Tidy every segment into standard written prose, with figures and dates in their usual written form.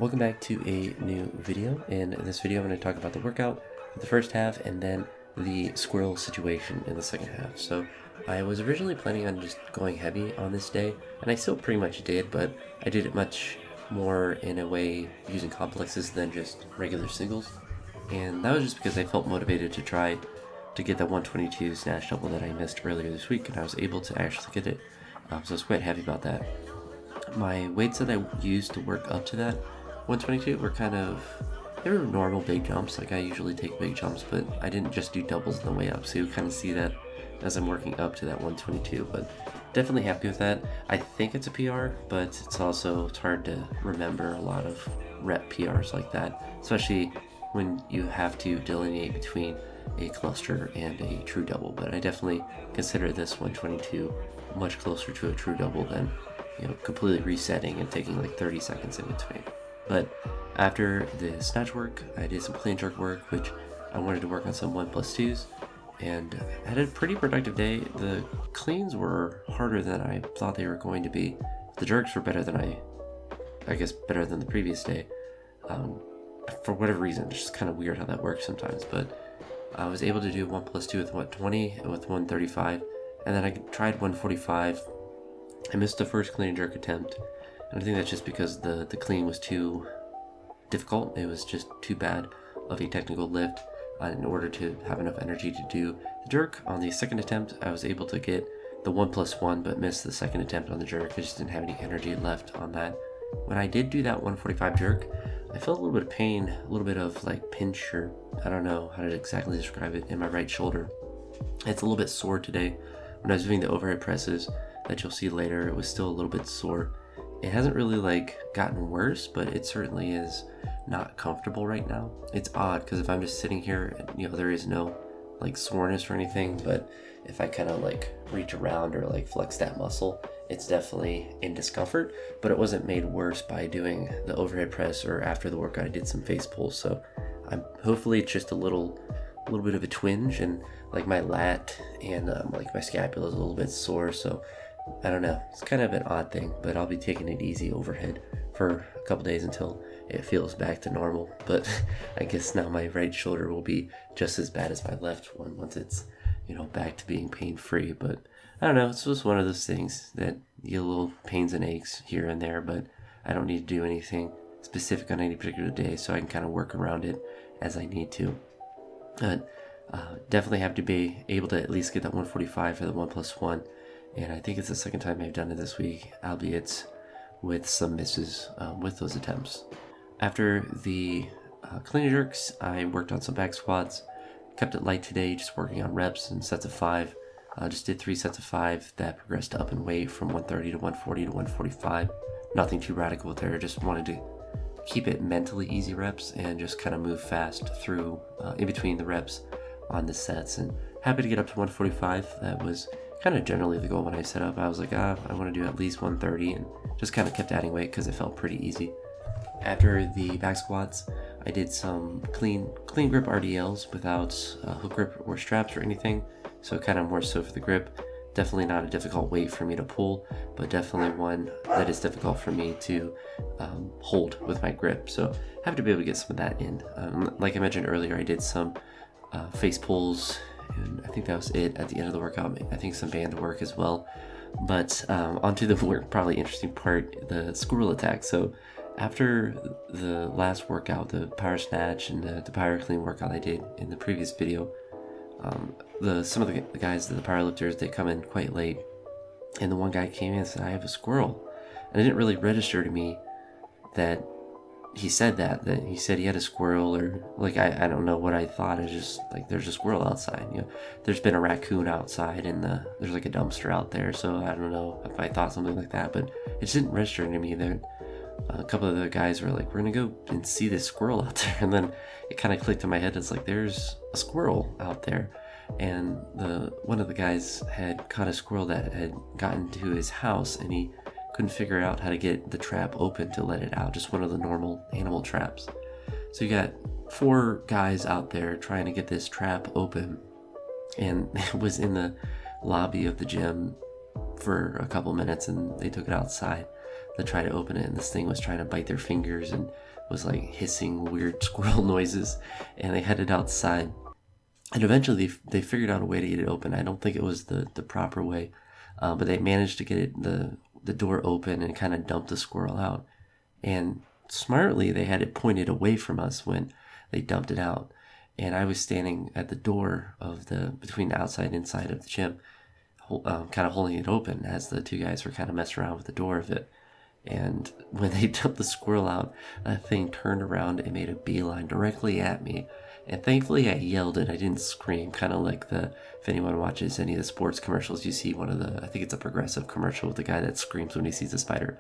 Welcome back to a new video. In this video I'm going to talk about the workout for the first half and then the squirrel situation in the second half. So I was originally planning on just going heavy on this day, and I still pretty much did, but I did it much more in a way using complexes than just regular singles. And that was just because I felt motivated to try to get that 122 snatch double that I missed earlier this week, and I was able to actually get it. So I was quite happy about that. My weights that I used to work up to that 122 were they were normal big jumps. Like I usually take big jumps, but I didn't just do doubles on the way up, so you kind of see that as I'm working up to that 122, but definitely happy with that. I think it's a PR, but it's hard to remember a lot of rep PRs like that, especially when you have to delineate between a cluster and a true double. But I definitely consider this 122 much closer to a true double than, completely resetting and taking like 30 seconds in between. But after the snatch work, I did some clean jerk work, which I wanted to work on some 1+2s, and I had a pretty productive day. The cleans were harder than I thought they were going to be. The jerks were better than better than the previous day. For whatever reason, it's just kind of weird how that works sometimes, but I was able to do 1+2 with 120 and with 135, and then I tried 145. I missed the first clean and jerk attempt, and I think that's just because the clean was too difficult. It was just too bad of a technical lift in order to have enough energy to do the jerk. On the second attempt, I was able to get the 1+1, but missed the second attempt on the jerk. I just didn't have any energy left on that. When I did do that 145 jerk, I felt a little bit of pain, a little bit of like pinch, or I don't know how to exactly describe it, in my right shoulder. It's a little bit sore today. When I was doing the overhead presses that you'll see later, it was still a little bit sore. It hasn't really gotten worse, but it certainly is not comfortable right now. It's odd because if I'm just sitting here and there is no soreness or anything, but if I kind of reach around or flex that muscle, it's definitely in discomfort. But it wasn't made worse by doing the overhead press, or after the workout I did some face pulls. So hopefully it's just a little bit of a twinge, and my lat and my scapula is a little bit sore. So I don't know, it's kind of an odd thing, but I'll be taking it easy overhead for a couple days until it feels back to normal. But I guess now my right shoulder will be just as bad as my left one once it's back to being pain-free. But I don't know, it's just one of those things that you get little pains and aches here and there, but I don't need to do anything specific on any particular day, so I can kind of work around it as I need to. But definitely have to be able to at least get that 145 for the 1+1. And I think it's the second time I've done it this week, albeit with some misses with those attempts. After the clean and jerks, I worked on some back squats. Kept it light today, just working on reps and sets of 5. Just did 3 sets of 5 that progressed up in weight from 130 to 140 to 145. Nothing too radical there, just wanted to keep it mentally easy reps and just kind of move fast through in between the reps on the sets. And happy to get up to 145. That was kind of generally the goal when I set up. I was like, I want to do at least 130, and just kind of kept adding weight because it felt pretty easy. After the back squats, I did some clean grip RDLs without hook grip or straps or anything, so kind of more so for the grip. Definitely not a difficult weight for me to pull, but definitely one that is difficult for me to hold with my grip. So I have to be able to get some of that in. Like I mentioned earlier, I did some face pulls, and I think that was it at the end of the workout. I think some band work as well. But onto the probably interesting part, the squirrel attack. So after the last workout, the power snatch and the power clean workout I did in the previous video, some of the guys, the power lifters, they come in quite late, and the one guy came in and said, "I have a squirrel," and it didn't really register to me that he said that he said he had a squirrel, or I don't know what I thought. It's just there's a squirrel outside. There's been a raccoon outside, and there's a dumpster out there. So I don't know if I thought something like that, but it just didn't register to me that a couple of the guys were like, "We're gonna go and see this squirrel out there," and then it kind of clicked in my head. It's there's a squirrel out there, and one of the guys had caught a squirrel that had gotten to his house, and he couldn't figure out how to get the trap open to let it out, just one of the normal animal traps. So you got 4 guys out there trying to get this trap open, and it was in the lobby of the gym for a couple minutes, and they took it outside. to try to open it, and this thing was trying to bite their fingers and was like hissing weird squirrel noises, and they headed outside. And eventually they figured out a way to get it open. I don't think it was the proper way, but they managed to get the door open and kind of dump the squirrel out. And smartly, they had it pointed away from us when they dumped it out. And I was standing at the door of between the outside and inside of the gym, kind of holding it open as the two guys were kind of messing around with the door of it. And when they dumped the squirrel out, that thing turned around and made a beeline directly at me. And thankfully I yelled and I didn't scream, kind of like if anyone watches any of the sports commercials, you see I think it's a Progressive commercial with the guy that screams when he sees a spider.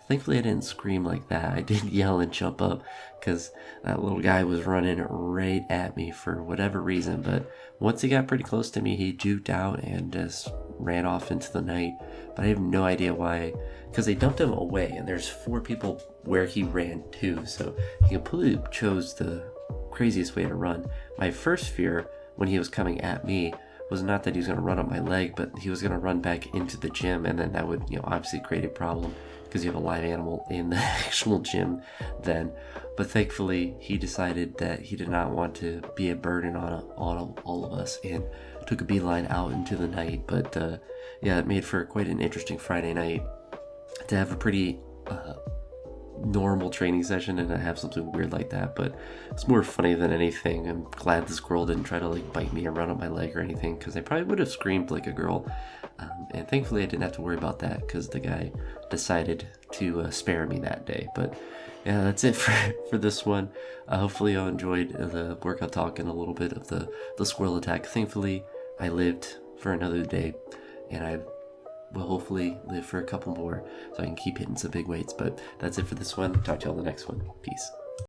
Thankfully I didn't scream like that. I did yell and jump up because that little guy was running right at me for whatever reason. But once he got pretty close to me, he juked out and just ran off into the night. But I have no idea why, because they dumped him away and there's 4 people where he ran to, so he completely chose the craziest way to run. My first fear when he was coming at me was not that he was going to run up my leg, but he was going to run back into the gym, and then that would, obviously create a problem because you have a live animal in the actual gym then. But thankfully he decided that he did not want to be a burden on all of us and took a beeline out into the night. But yeah, it made for quite an interesting Friday night to have a pretty normal training session and I have something weird like that. But it's more funny than anything. I'm glad the squirrel didn't try to like bite me or run up my leg or anything, because I probably would have screamed like a girl. And thankfully I didn't have to worry about that because the guy decided to spare me that day. But yeah, that's it for this one. Hopefully you all enjoyed the workout talk and a little bit of the squirrel attack. Thankfully I lived for another day, and I will hopefully live for a couple more so I can keep hitting some big weights. But that's it for this one. Talk to you all in the next one. Peace.